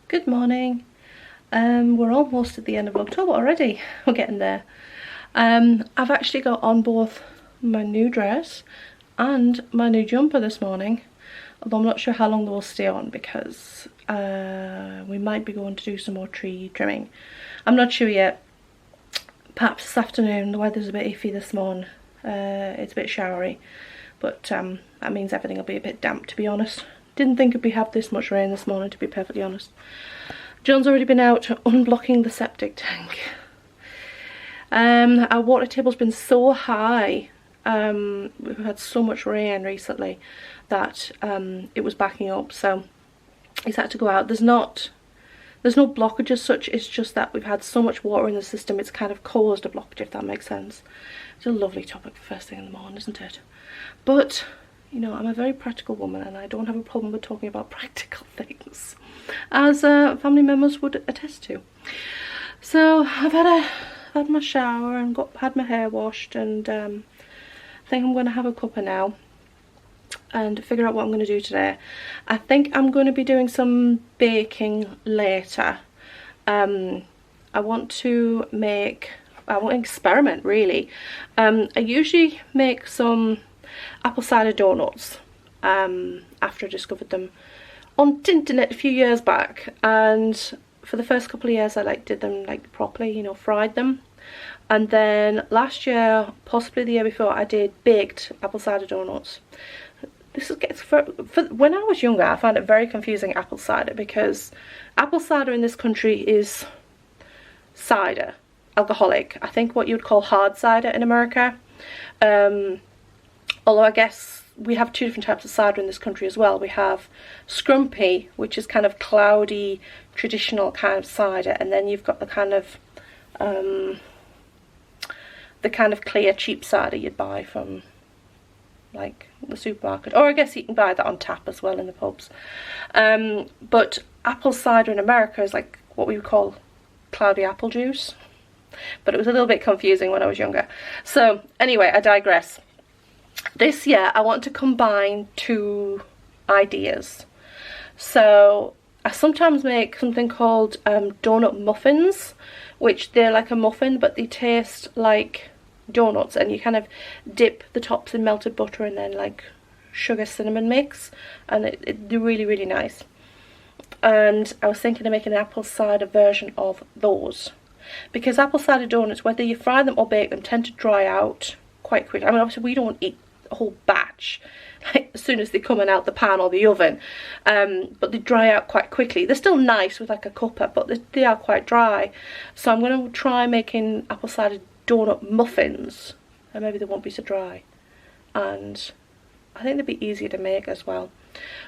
Good morning. We're almost at the end of October already. We're getting there. I've actually got on both my new dress and my new jumper this morning, although I'm not sure how long they will stay on because we might be going to do some more tree trimming. I'm not sure yet. Perhaps this afternoon. The weather's a bit iffy this morning. It's a bit showery, but that means everything will be a bit damp, to be honest. Didn't think it'd have this much rain this morning, to be perfectly honest. John's already been out unblocking the septic tank. Our water table's been so high. We've had so much rain recently that it was backing up, so he's had to go out. There's no blockage as such, it's just that we've had so much water in the system, it's kind of caused a blockage, if that makes sense. It's a lovely topic for first thing in the morning, isn't it? But you know, I'm a very practical woman and I don't have a problem with talking about practical things, as family members would attest to. So I've had my shower and had my hair washed, and I think I'm going to have a cuppa now and figure out what I'm going to do today. I think I'm going to be doing some baking later. I want to experiment really. I usually make some apple cider donuts after I discovered them on the internet a few years back, and for the first couple of years I did them properly, you know, fried them, and then last year, possibly the year before, I did baked apple cider donuts. This is for when I was younger, I found it very confusing, apple cider, because apple cider in this country is cider, alcoholic. I think what you'd call hard cider in America. Although I guess we have two different types of cider in this country as well. We have scrumpy, which is kind of cloudy, traditional kind of cider, and then you've got the kind of clear, cheap cider you'd buy from like the supermarket, or I guess you can buy that on tap as well in the pubs. But apple cider in America is like what we would call cloudy apple juice, but it was a little bit confusing when I was younger. So anyway, I digress. This year I want to combine two ideas. So I sometimes make something called donut muffins, which they're like a muffin but they taste like donuts, and you kind of dip the tops in melted butter and then like sugar cinnamon mix, and they're really nice. And I was thinking of making an apple cider version of those, because apple cider donuts, whether you fry them or bake them, tend to dry out quite quickly. I mean, obviously we don't eat a whole batch like as soon as they come out the pan or the oven, but they dry out quite quickly. They're still nice with like a cuppa, but they are quite dry. So I'm going to try making apple cider donut muffins, and maybe they won't be so dry, and I think they'd be easier to make as well.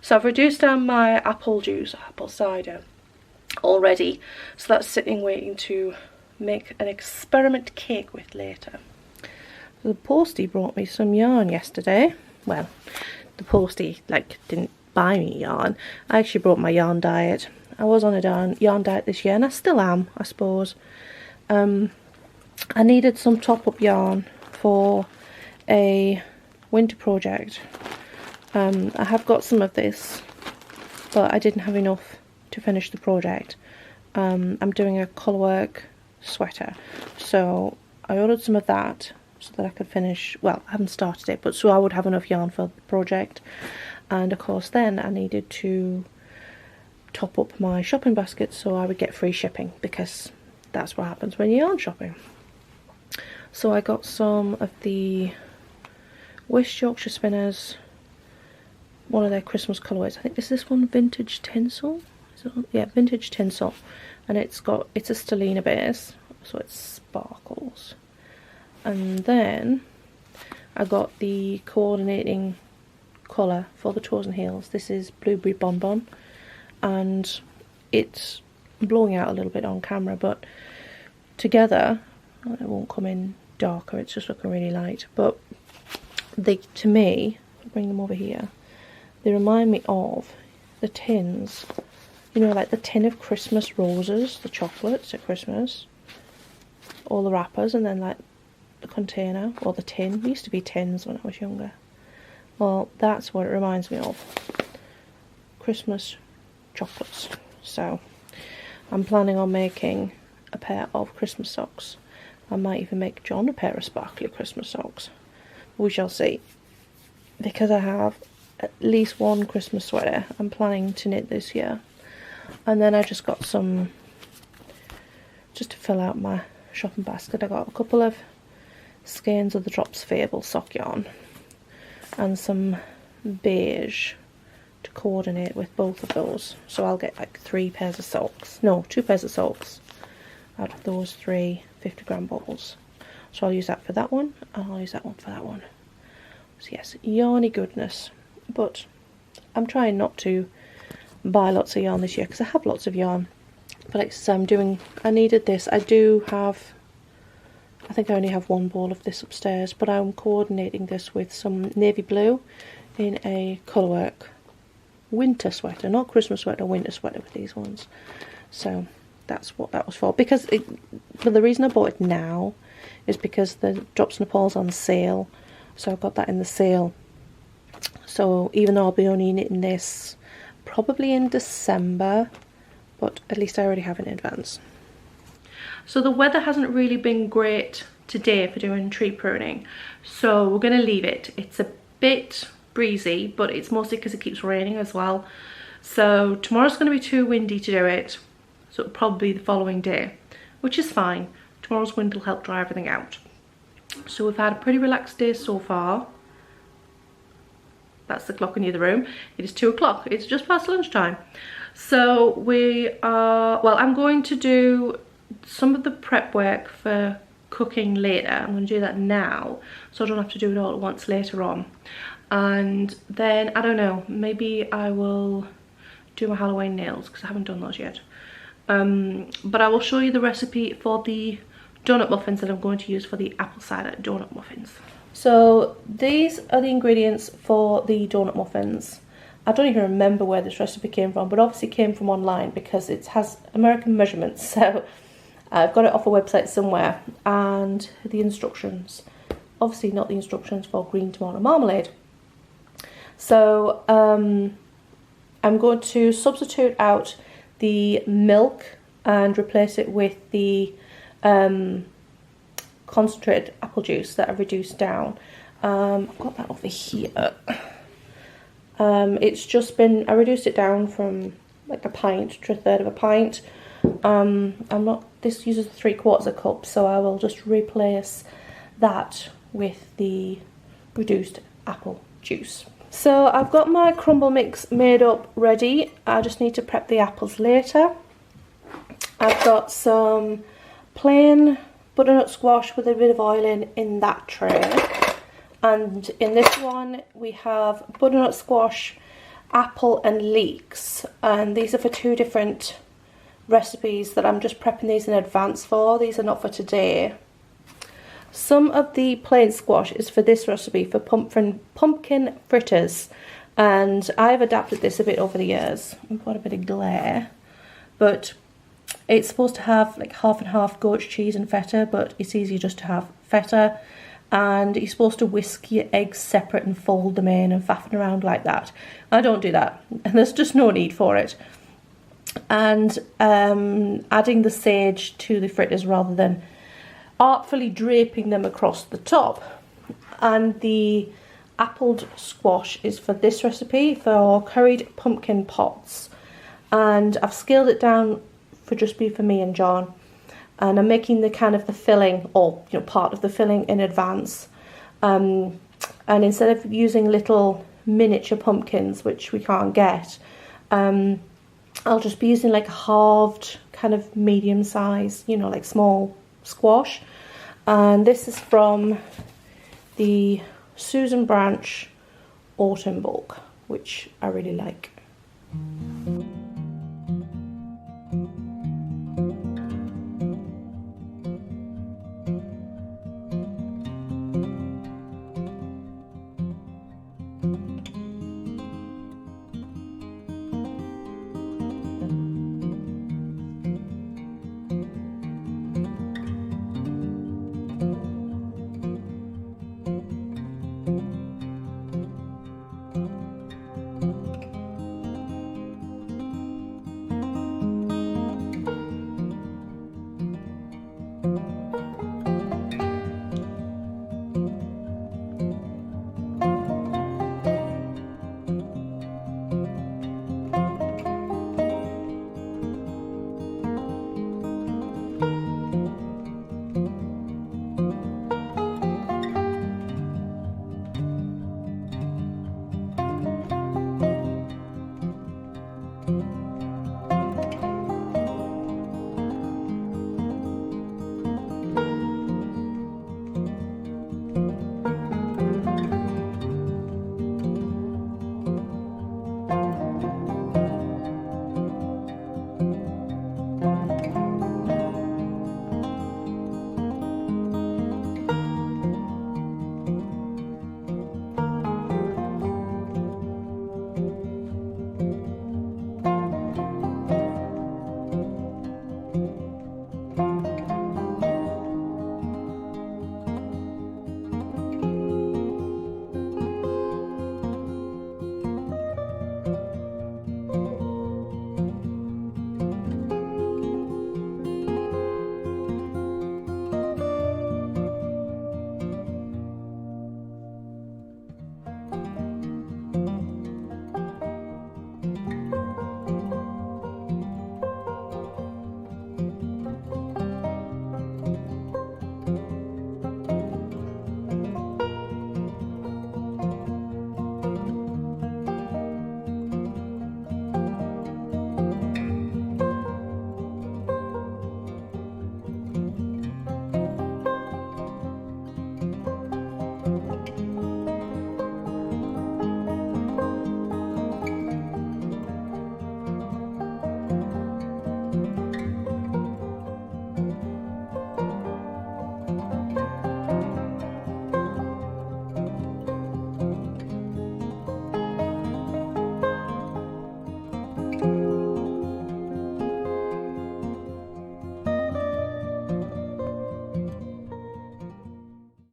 So I've reduced down my apple cider already, so that's sitting waiting to make an experiment cake with later. The postie brought me some yarn yesterday. Well, the postie didn't buy me yarn. I actually brought my yarn diet. I was on a yarn diet this year, and I still am, I suppose. I needed some top-up yarn for a winter project. I have got some of this, but I didn't have enough to finish the project. I'm doing a colourwork sweater, so I ordered some of that so that I could finish, well, I haven't started it, but so I would have enough yarn for the project. And of course then I needed to top up my shopping basket so I would get free shipping, because that's what happens when you're yarn shopping. So I got some of the West Yorkshire Spinners, one of their Christmas colourways. I think, is this one Vintage Tinsel? Yeah, Vintage Tinsel, and it's a stellina base, so it sparkles. And then I got the coordinating colour for the toes and heels. This is Blueberry Bonbon, and it's blowing out a little bit on camera, but together it won't come in darker, it's just looking really light. But to me, I'll bring them over here, they remind me of the tins, you know, like the tin of Christmas roses, the chocolates at Christmas, all the wrappers, and then like the container or the tin. It used to be tins when I was younger. Well, that's what it reminds me of, Christmas chocolates. So I'm planning on making a pair of Christmas socks. I might even make John a pair of sparkly Christmas socks. We shall see. Because I have at least one Christmas sweater I'm planning to knit this year. And then I just got some, just to fill out my shopping basket, I got a couple of skeins of the Drops Fable sock yarn. And some beige to coordinate with both of those. So I'll get like 3 pairs of socks. No, 2 pairs of socks out of those 3 50-gram balls. So I'll use that for that one, and I'll use that one for that one. So yes, yarny goodness. But I'm trying not to buy lots of yarn this year because I have lots of yarn. But like I said, I needed this. I think I only have 1 ball of this upstairs, but I'm coordinating this with some navy blue in a colourwork winter sweater, not Christmas sweater, winter sweater with these ones. So that's what that was for. But the reason I bought it now is because the Drops Nepal's on sale, so I got that in the sale. So even though I'll be only knitting this probably in December, but at least I already have it in advance. So the weather hasn't really been great today for doing tree pruning, so we're going to leave it. It's a bit breezy, but it's mostly because it keeps raining as well. So tomorrow's going to be too windy to do it, so it'll probably be the following day, which is fine. Tomorrow's wind will help dry everything out. So we've had a pretty relaxed day so far. That's the clock in the other room. It is 2 o'clock. It's just past lunchtime. So I'm going to do some of the prep work for cooking later. I'm going to do that now, so I don't have to do it all at once later on. And then, I don't know, maybe I will do my Halloween nails because I haven't done those yet. But I will show you the recipe for the donut muffins that I'm going to use for the apple cider donut muffins. So these are the ingredients for the donut muffins. I don't even remember where this recipe came from, but obviously it came from online because it has American measurements, so I've got it off a website somewhere. And the instructions, obviously not the instructions for green tomato marmalade. So I'm going to substitute out the milk and replace it with the concentrated apple juice that I've reduced down. I've got that over here. It's just been, I reduced it down from like a pint to 1/3 of a pint. This uses 3/4 cup, so I will just replace that with the reduced apple juice. So I've got my crumble mix made up ready. I just need to prep the apples later. I've got some plain butternut squash with a bit of oil in that tray. And in this one we have butternut squash, apple and leeks. And these are for 2 different recipes that I'm just prepping these in advance for. These are not for today. Some of the plain squash is for this recipe for pumpkin fritters, and I've adapted this a bit over the years. I've got a bit of glare, but it's supposed to have like half and half goat cheese and feta, but it's easier just to have feta, and you're supposed to whisk your eggs separate and fold them in and faffing around like that. I don't do that, and there's just no need for it. And adding the sage to the fritters rather than artfully draping them across the top. And the appled squash is for this recipe for curried pumpkin pots, and I've scaled it down for just be for me and John, and I'm making the kind of the filling, or part of the filling in advance. And instead of using little miniature pumpkins, which we can't get, I'll just be using like a halved kind of medium size, like small squash. And this is from the Susan Branch Autumn bulk, which I really like.